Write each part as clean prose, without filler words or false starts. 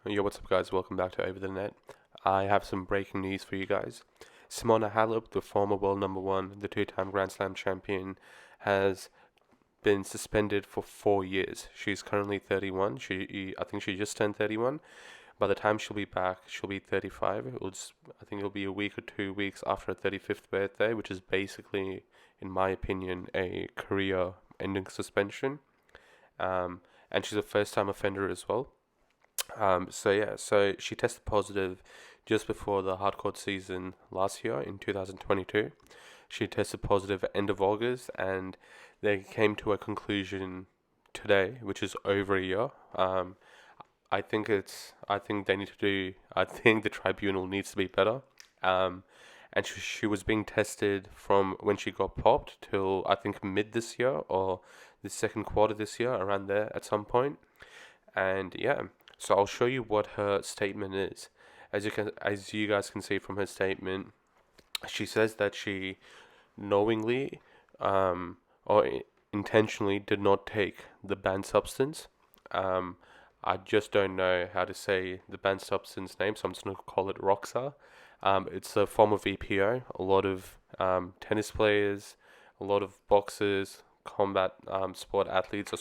Yo, what's up, guys? Welcome back to Over the Net. I have some breaking news for you guys. Simona Halep, the former world number one, the two-time Grand Slam champion, has been suspended for 4 years. She's currently 31. I think she just turned 31. By the time she'll be back, she'll be 35. I think it'll be a week or 2 weeks after her 35th birthday, which is basically, in my opinion, a career-ending suspension. And she's a first-time offender as well. So she tested positive just before the hardcourt season last year in 2022. She tested positive at end of August, and they came to a conclusion today, which is over a year. I think they need to do. I think the tribunal needs to be better. And she was being tested from when she got popped till I think mid this year or the second quarter this year, around there at some point. And yeah, so I'll show you what her statement is. As you guys can see from her statement, she says that she knowingly or intentionally did not take the banned substance. I just don't know how to say the banned substance name, so I'm just going to call it Roxa. It's a form of EPO. A lot of tennis players, a lot of boxers, combat sport athletes are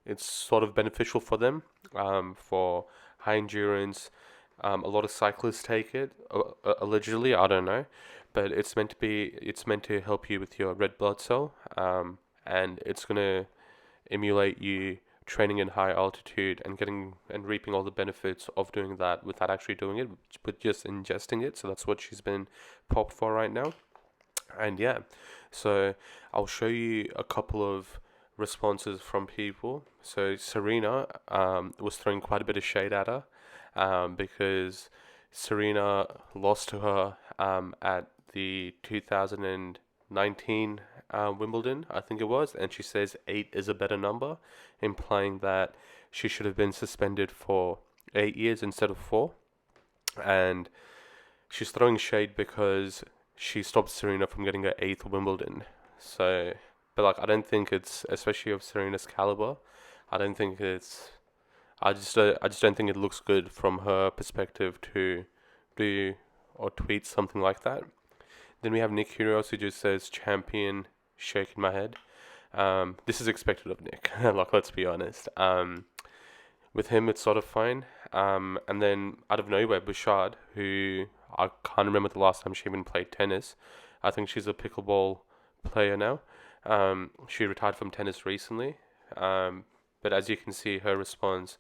it's sort of beneficial for them, for high endurance. A lot of cyclists take it, allegedly, I don't know, but it's meant to help you with your red blood cell, and it's gonna emulate you training in high altitude and getting and reaping all the benefits of doing that without actually doing it, but just ingesting it. So that's what she's been popped for right now. And yeah, so I'll show you a couple of responses from people. So Serena was throwing quite a bit of shade at her, because Serena lost to her at the 2019 Wimbledon, I think it was, and she says 8 is a better number, implying that she should have been suspended for 8 years instead of 4. And she's throwing shade because she stopped Serena from getting her 8th Wimbledon. So, but like, I don't think it's, especially of Serena's caliber, I don't think it's, I just don't think it looks good from her perspective to do or tweet something like that. Then we have Nick Kyrgios, who just says champion, shaking my head. This is expected of Nick. Like, let's be honest. With him, it's sort of fine. And then out of nowhere, Bouchard, who I can't remember the last time she even played tennis. I think she's a pickleball player now. She retired from tennis recently. But as you can see, her response,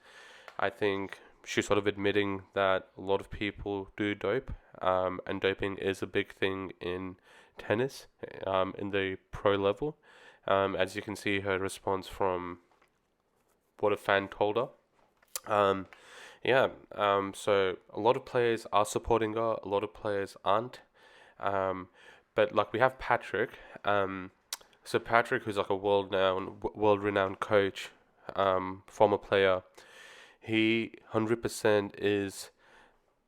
I think she's sort of admitting that a lot of people do dope, and doping is a big thing in tennis, in the pro level. As you can see, her response from what a fan told her. So a lot of players are supporting her, a lot of players aren't. But like, we have Patrick. So Patrick, who's like a world-renowned coach, former player, he 100% is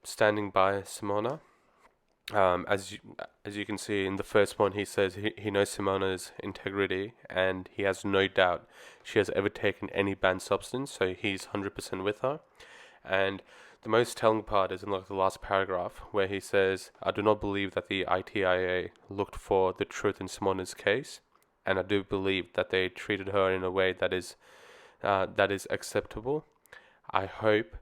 standing by Simona. As you can see in the first one, he says he knows Simona's integrity, and he has no doubt she has ever taken any banned substance, so he's 100% with her. And the most telling part is in like the last paragraph, where he says, "I do not believe that the ITIA looked for the truth in Simona's case, and I do believe that they treated her in a way that is acceptable. I hope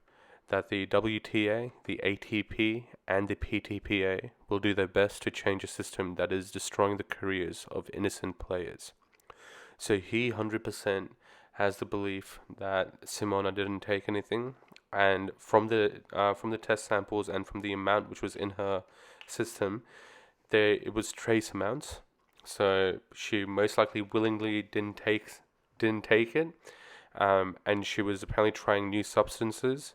that the WTA, the ATP, and the PTPA will do their best to change a system that is destroying the careers of innocent players." So he 100% has the belief that Simona didn't take anything, and from the test samples and from the amount which was in her system, it was trace amounts. So she most likely willingly didn't take it, and she was apparently trying new substances,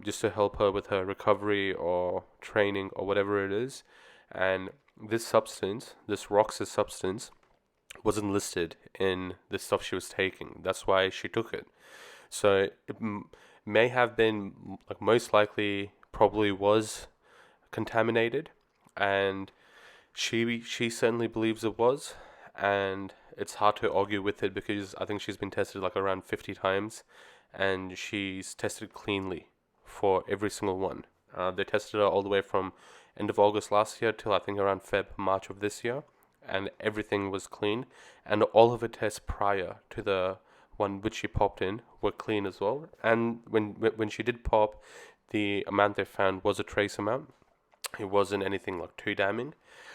just to help her with her recovery or training or whatever it is. And this substance, this Roxa substance, wasn't listed in the stuff she was taking. That's why she took it. So it may have been, like, most likely, probably was contaminated, and she certainly believes it was. And it's hard to argue with it because I think she's been tested like around 50 times, and she's tested cleanly for every single one. They tested her all the way from end of August last year till I think around March of this year, and everything was clean, and all of her tests prior to the one which she popped in were clean as well. And when she did pop, the amount they found was a trace amount. It wasn't anything like too damning.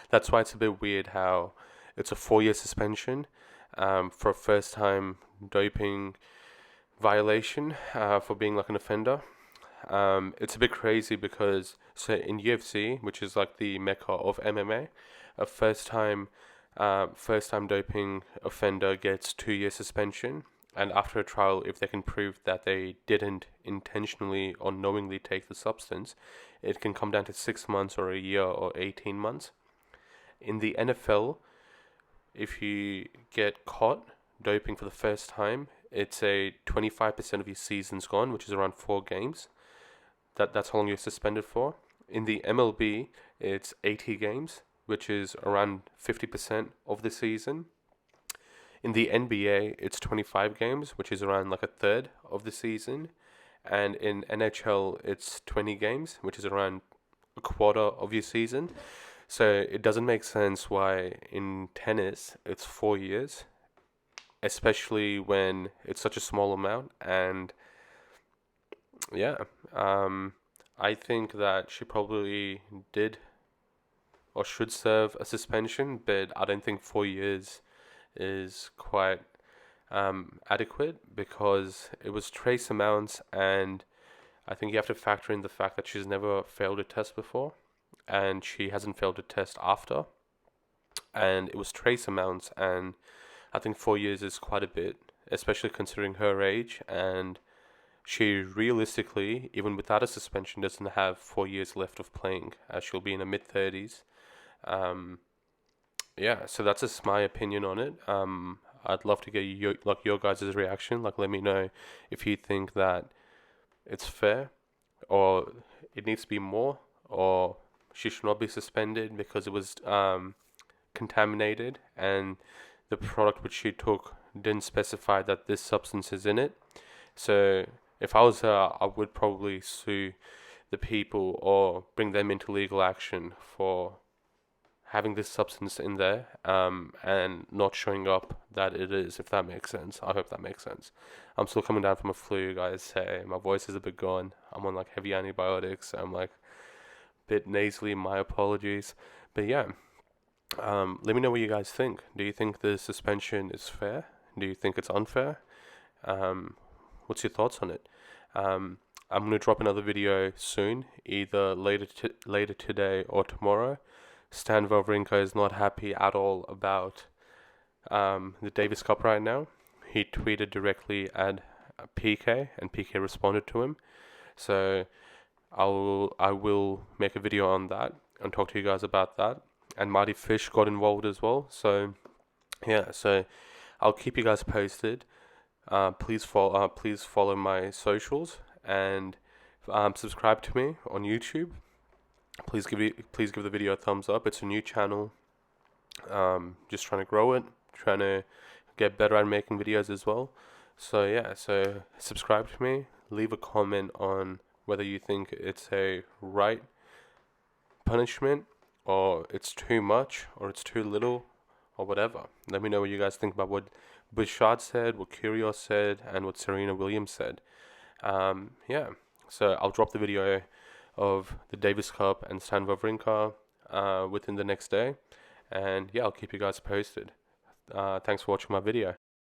That's why it's a bit weird how it's a 4-year suspension for a first-time doping violation for being like an offender. It's a bit crazy because so in UFC, which is like the mecca of MMA, a first-time doping offender gets 2-year suspension, and after a trial, if they can prove that they didn't intentionally or knowingly take the substance, it can come down to 6 months or a year or 18 months. In the NFL, if you get caught doping for the first time, it's a 25% of your season's gone, which is around 4 games. That's how long you're suspended for. In the MLB, it's 80 games, which is around 50% of the season. In the NBA, it's 25 games, which is around like a third of the season. And in NHL, it's 20 games, which is around a quarter of your season. So it doesn't make sense why in tennis it's 4 years, especially when it's such a small amount. And yeah, I think that she probably did or should serve a suspension, but I don't think 4 years is quite adequate, because it was trace amounts, and I think you have to factor in the fact that she's never failed a test before, and she hasn't failed a test after, and it was trace amounts, and I think 4 years is quite a bit, especially considering her age, and she realistically, even without a suspension, doesn't have 4 years left of playing, as she'll be in her mid-30s. Yeah, so that's just my opinion on it. I'd love to get your guys' reaction. Like, let me know if you think that it's fair, or it needs to be more, or she should not be suspended because it was contaminated and the product which she took didn't specify that this substance is in it. So if I was her, I would probably sue the people or bring them into legal action for having this substance in there and not showing up that it is, if that makes sense. I hope that makes sense. I'm still coming down from a flu, guys. Hey, my voice is a bit gone. I'm on like heavy antibiotics. I'm like a bit nasally. My apologies. But yeah, let me know what you guys think. Do you think the suspension is fair? Do you think it's unfair? What's your thoughts on it? I'm going to drop another video soon, either later today or tomorrow. Stan Wawrinka is not happy at all about the Davis Cup right now. He tweeted directly at PK, and PK responded to him. So I will make a video on that and talk to you guys about that. And Marty Fish got involved as well. So yeah, so I'll keep you guys posted. Please follow my socials, and subscribe to me on YouTube. Please give the video a thumbs up. It's a new channel. Just trying to grow it, trying to get better at making videos as well. So yeah, so subscribe to me. Leave a comment on whether you think it's a right punishment, or it's too much, or it's too little, or whatever. Let me know what you guys think about what Bouchard said, what Kyrgios said, and what Serena Williams said. Yeah, so I'll drop the video of the Davis Cup and Stan Wawrinka within the next day, and yeah, I'll keep you guys posted. Thanks for watching my video.